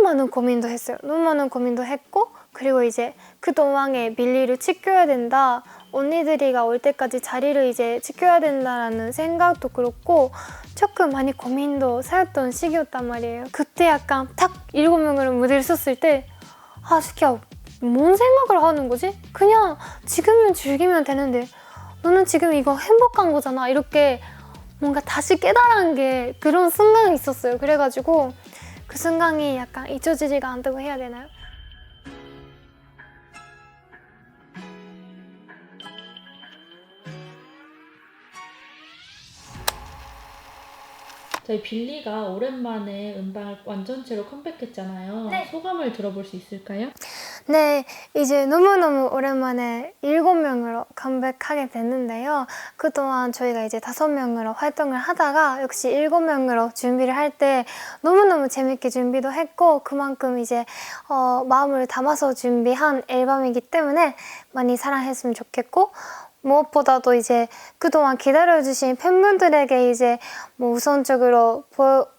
많은 고민도 했어요. 너무 많은 고민도 했고, 그리고 이제 그동안에 밀리를 지켜야 된다, 언니들이가 올 때까지 자리를 이제 지켜야 된다라는 생각도 그렇고 조금 많이 고민도 쌓였던 시기였단 말이에요. 그때 약간 딱 7명으로 무대를 섰을 때 아, 스키야, 뭔 생각을 하는 거지? 그냥 지금은 즐기면 되는데 너는 지금 이거 행복한 거잖아, 이렇게 뭔가 다시 깨달은 게 그런 순간이 있었어요. 그래가지고 그 순간이 약간 잊혀지지가 않다고 해야 되나요? 저희 빌리가 오랜만에 음방을 완전체로 컴백했잖아요. 네. 소감을 들어볼 수 있을까요? 네, 이제 너무너무 오랜만에 7명으로 컴백하게 됐는데요. 그동안 저희가 이제 5명으로 활동을 하다가 역시 7명으로 준비를 할 때 너무너무 재밌게 준비도 했고, 그만큼 이제 마음을 담아서 준비한 앨범이기 때문에 많이 사랑했으면 좋겠고, 무엇보다도 이제 그동안 기다려주신 팬분들에게 이제 뭐 우선적으로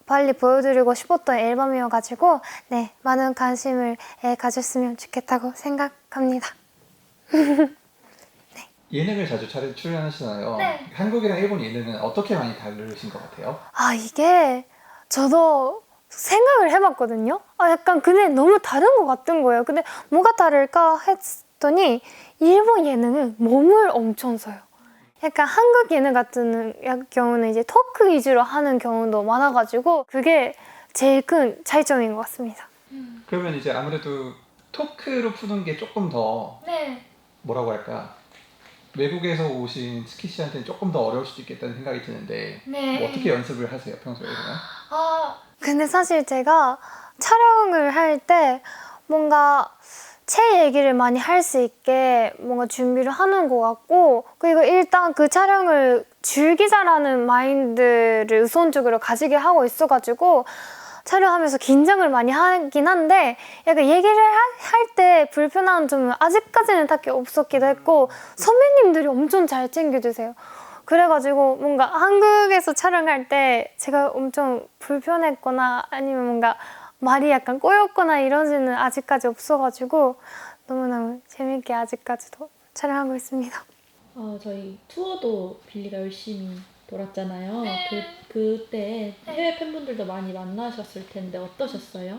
빨리 보여드리고 싶었던 앨범이어가지고 네, 많은 관심을 가졌으면 좋겠다고 생각합니다. 예능을 자주 출연하시나요? 네. 한국이랑 일본 예능은 어떻게 많이 다르신 것 같아요? 아, 이게 저도 생각을 해봤거든요. 아, 약간 근데 너무 다른 것 같은 거예요. 근데 뭐가 다를까 했더니 일본 예능은 몸을 엄청 써요. 약간 한국 예능 같은 경우는 이제 토크 위주로 하는 경우도 많아가지고 그게 제일 큰 차이점인 것 같습니다. 그러면 이제 아무래도 토크로 푸는 게 조금 더 네. 뭐라고 할까? 외국에서 오신 스키 씨한테는 조금 더 어려울 수도 있겠다는 생각이 드는데 네. 뭐 어떻게 연습을 하세요, 평소에 그러면? 근데 사실 제가 촬영을 할 때 뭔가 제 얘기를 많이 할 수 있게 뭔가 준비를 하는 것 같고, 그리고 일단 그 촬영을 즐기자라는 마인드를 우선적으로 가지게 하고 있어가지고 촬영하면서 긴장을 많이 하긴 한데 약간 얘기를 할 때 불편한 점은 아직까지는 딱히 없었기도 했고, 선배님들이 엄청 잘 챙겨주세요. 그래가지고 뭔가 한국에서 촬영할 때 제가 엄청 불편했거나 아니면 뭔가 말이 약간 꼬였거나 이러지는 아직까지 없어가지고 너무너무 재밌게 아직까지도 촬영하고 있습니다. 저희 투어도 빌리가 열심히 돌았잖아요. 그때 해외 팬분들도 많이 만나셨을 텐데 어떠셨어요?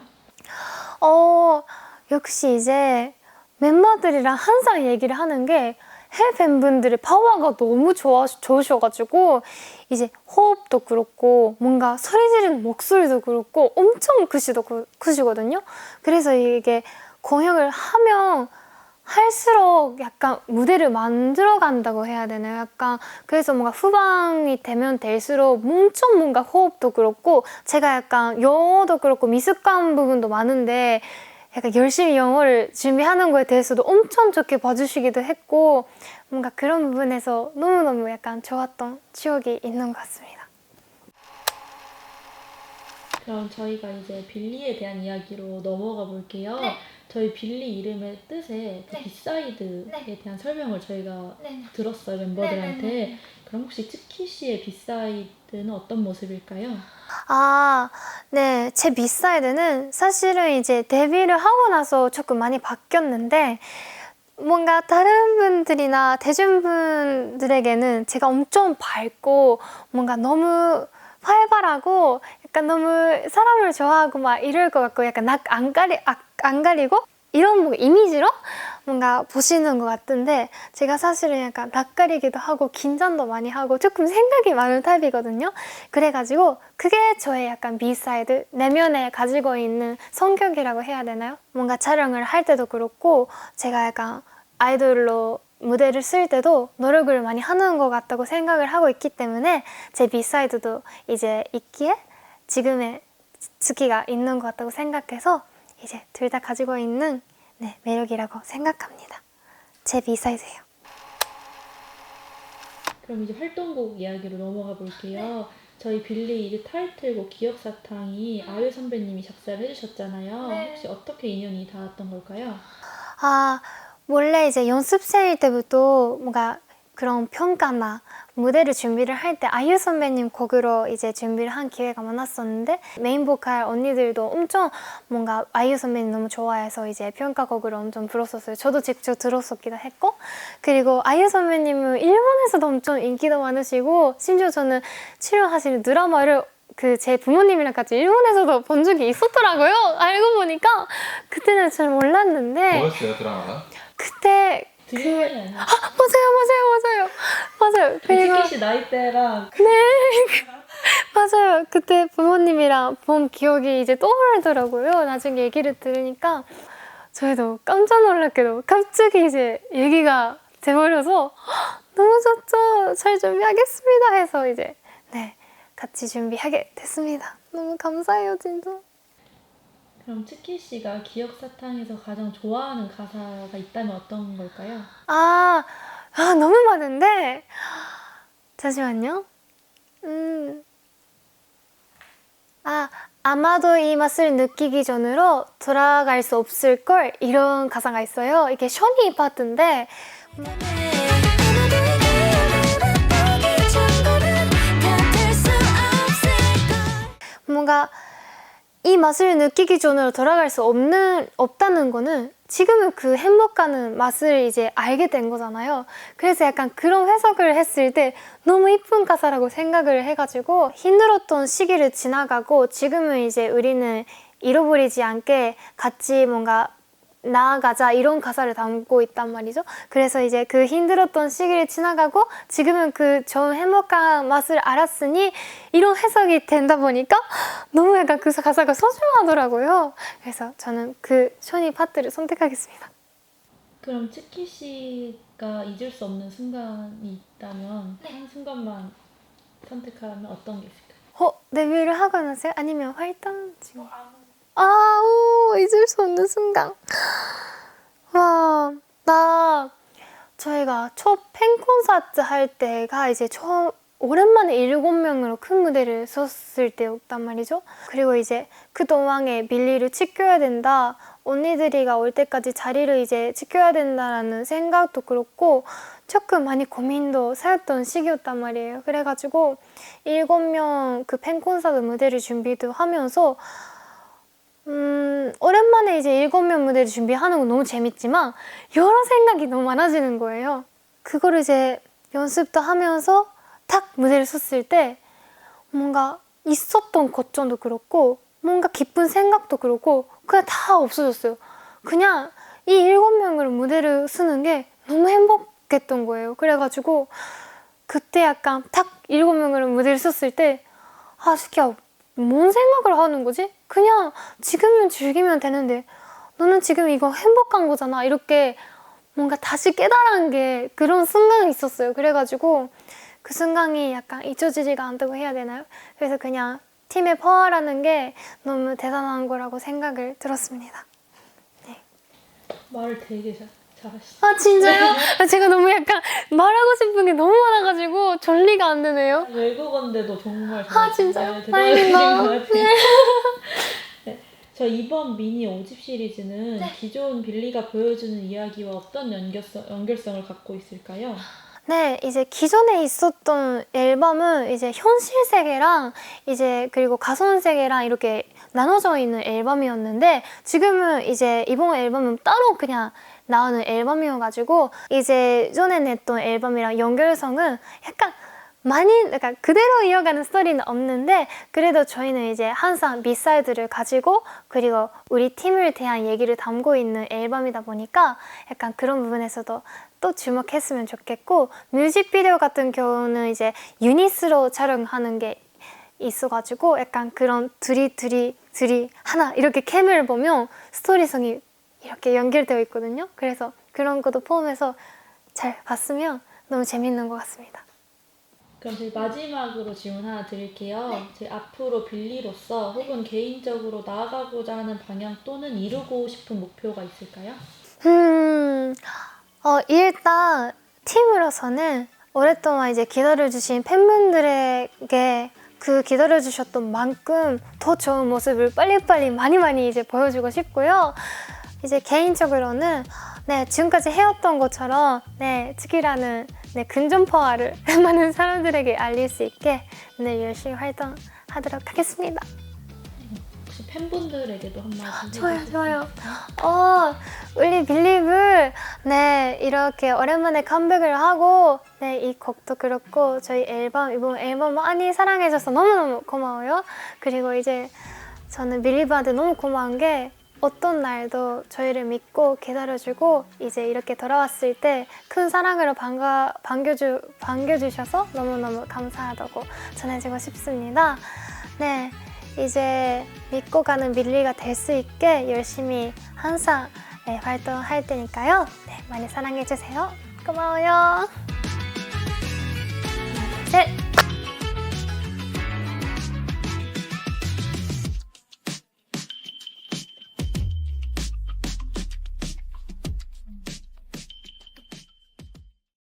역시 이제 멤버들이랑 항상 얘기를 하는 게 해외 팬분들의 파워가 너무 좋으셔가지고 이제 호흡도 그렇고 뭔가 소리 지르는 목소리도 그렇고 엄청 크시거든요. 그래서 이게 공연을 하면 할수록 약간 무대를 만들어 간다고 해야 되나요? 약간 그래서 뭔가 후반이 되면 될수록 엄청 뭔가 호흡도 그렇고, 제가 약간 영어도 그렇고 미숙한 부분도 많은데 약간 열심히 영어를 준비하는 거에 대해서도 엄청 좋게 봐주시기도 했고, 뭔가 그런 부분에서 너무너무 약간 좋았던 추억이 있는 것 같습니다. 그럼 저희가 이제 빌리에 대한 이야기로 넘어가 볼게요. 저희 빌리 이름의 뜻의 그 비사이드에 대한 설명을 저희가 들었어요, 멤버들한테. 그럼 혹시 츠키 씨의 비사이드는 어떤 모습일까요? 네. 제 비사이드는 사실은 이제 데뷔를 하고 나서 조금 많이 바뀌었는데, 뭔가 다른 분들이나 대중분들에게는 제가 엄청 밝고 뭔가 너무 활발하고 약간 너무 사람을 좋아하고 막 이럴 것 같고, 약간 안 가리고 이런 뭔가 이미지로 뭔가 보시는 것 같은데, 제가 사실은 약간 낯가리기도 하고 긴장도 많이 하고 조금 생각이 많은 타입이거든요. 그래가지고 그게 저의 약간 비사이드, 내면에 가지고 있는 성격이라고 해야 되나요? 뭔가 촬영을 할 때도 그렇고 제가 약간 아이돌로 무대를 쓸 때도 노력을 많이 하는 것 같다고 생각을 하고 있기 때문에 제 비사이드도 이제 있기에 지금의 츠키가 있는 것 같다고 생각해서 이제 둘 다 가지고 있는 매력이라고 생각합니다. 제 비사이드예요. 그럼 이제 활동곡 이야기로 넘어가 볼게요. 저희 빌리 이제 타이틀곡 기억사탕이 아유 선배님이 작사를 해주셨잖아요. 혹시 어떻게 인연이 닿았던 걸까요? 원래 이제 연습생일 때부터 뭔가 그런 평가나 무대를 준비를 할 때 아이유 선배님 곡으로 이제 준비를 한 기회가 많았었는데 메인 보컬 언니들도 엄청 뭔가 아이유 선배님 너무 좋아해서 이제 평가곡으로 엄청 불렀었어요. 저도 직접 들었었기도 했고 그리고 아이유 선배님은 일본에서도 엄청 인기도 많으시고 심지어 저는 출연하시는 드라마를 그 제 부모님이랑 같이 일본에서도 본 적이 있었더라고요. 알고 보니까 그때는 잘 몰랐는데 뭐였어요 드라마가? 그때 드림하이 아니야? 맞아요. 그리고 치키 씨 나이대랑 맞아요. 그때 부모님이랑 본 기억이 이제 떠오르더라고요. 나중에 얘기를 들으니까 저희도 깜짝 놀랐게도 갑자기 이제 얘기가 돼버려서 너무 좋죠. 잘 준비하겠습니다 해서 이제 네 같이 준비하게 됐습니다. 너무 감사해요 진짜. 그럼 치키 씨가 기억 사탕에서 가장 좋아하는 가사가 있다면 어떤 걸까요? 너무 많은데 잠시만요. 아마도 이 맛을 느끼기 전으로 돌아갈 수 없을 걸 이런 가사가 있어요. 이게 셔니 파트인데 뭔가 이 맛을 느끼기 전으로 돌아갈 수 없다는 거는 지금은 그 행복하는 맛을 이제 알게 된 거잖아요. 그래서 약간 그런 해석을 했을 때 너무 이쁜 가사라고 생각을 해가지고 힘들었던 시기를 지나가고 지금은 이제 우리는 잃어버리지 않게 같이 뭔가 나아가자 이런 가사를 담고 있단 말이죠. 그래서 이제 그 힘들었던 시기를 지나가고 지금은 그 좋은 행복한 맛을 알았으니 이런 해석이 된다 보니까 너무 약간 그 가사가 소중하더라고요. 그래서 저는 그 쇼니 파트를 선택하겠습니다. 그럼 치키 씨가 잊을 수 없는 순간이 있다면 한 순간만 선택하라면 어떤 게 있을까요? 데뷔를 하고 나서요? 아니면 활동 중? 잊을 수 없는 순간. 저희가 첫 팬콘서트 할 때가 이제 오랜만에 7명으로 큰 무대를 섰을 때였단 말이죠. 그리고 이제 그동안에 빌리를 지켜야 된다. 언니들이가 올 때까지 자리를 이제 지켜야 된다라는 생각도 그렇고 조금 많이 고민도 쌓였던 시기였단 말이에요. 그래가지고 7명 그 팬콘서트 무대를 준비도 하면서 오랜만에 이제 7명 무대를 준비하는 건 너무 재밌지만 여러 생각이 너무 많아지는 거예요. 그거를 이제 연습도 하면서 딱 무대를 섰을 때 뭔가 있었던 걱정도 그렇고 뭔가 기쁜 생각도 그렇고 그냥 다 없어졌어요. 그냥 이 7명으로 무대를 쓰는 게 너무 행복했던 거예요. 그래가지고 그때 약간 딱 7명으로 무대를 섰을 때 스키야 뭔 생각을 하는 거지? 그냥 지금은 즐기면 되는데 너는 지금 이거 행복한 거잖아. 이렇게 뭔가 다시 깨달은 게 그런 순간이 있었어요. 그래가지고 그 순간이 약간 잊혀지지가 않다고 해야 되나요? 그래서 그냥 팀의 파워라는 게 너무 대단한 거라고 생각을 들었습니다. 말을 되게 잘하시죠. 진짜요? 제가 너무 약간 말하고 싶은 게 너무 많아가지고 전리가 안 되네요. 외국어인데도 정말 잘하시죠. 진짜요? 대단하신 것 다행이다. 같아요. 네. 저 이번 미니 5집 시리즈는 기존 빌리가 보여주는 이야기와 어떤 연결성을 갖고 있을까요? 네, 이제 기존에 있었던 앨범은 이제 현실 세계랑 이제 그리고 가상 세계랑 이렇게 나눠져 있는 앨범이었는데 지금은 이제 이번 앨범은 따로 그냥 나오는 앨범이어가지고 이제 전에 냈던 앨범이랑 연결성은 약간 약간 그대로 이어가는 스토리는 없는데 그래도 저희는 이제 항상 비사이드를 가지고 그리고 우리 팀을 대한 얘기를 담고 있는 앨범이다 보니까 약간 그런 부분에서도 또 주목했으면 좋겠고 뮤직비디오 같은 경우는 이제 유닛으로 촬영하는 게 있어가지고 약간 그런 둘이 하나 이렇게 캠을 보면 스토리성이 이렇게 연결되어 있거든요. 그래서 그런 것도 포함해서 잘 봤으면 너무 재밌는 것 같습니다. 그럼 저희 마지막으로 질문 하나 드릴게요. 저희 앞으로 빌리로서 혹은 개인적으로 나아가고자 하는 방향 또는 이루고 싶은 목표가 있을까요? 일단 팀으로서는 오랫동안 이제 기다려주신 팬분들에게 그 기다려주셨던 만큼 더 좋은 모습을 빨리빨리 많이 이제 보여주고 싶고요. 이제 개인적으로는 네, 지금까지 해왔던 것처럼 네, 츠키라는 네, 근전파와를 많은 사람들에게 알릴 수 있게 네, 열심히 활동하도록 하겠습니다. 혹시 팬분들에게도 한마디 좋아요, 좋아요. 우리 빌리브 네, 이렇게 오랜만에 컴백을 하고 네, 이 곡도 그렇고 저희 이번 앨범 많이 사랑해줘서 너무너무 고마워요. 그리고 이제 저는 빌리브한테 너무 고마운 게 어떤 날도 저희를 믿고 기다려주고 이제 이렇게 돌아왔을 때 큰 사랑으로 반겨주셔서 너무너무 감사하다고 전해주고 싶습니다. 네, 이제 믿고 가는 밀리가 될 수 있게 열심히 항상 네, 활동할 테니까요. 네, 많이 사랑해주세요. 고마워요.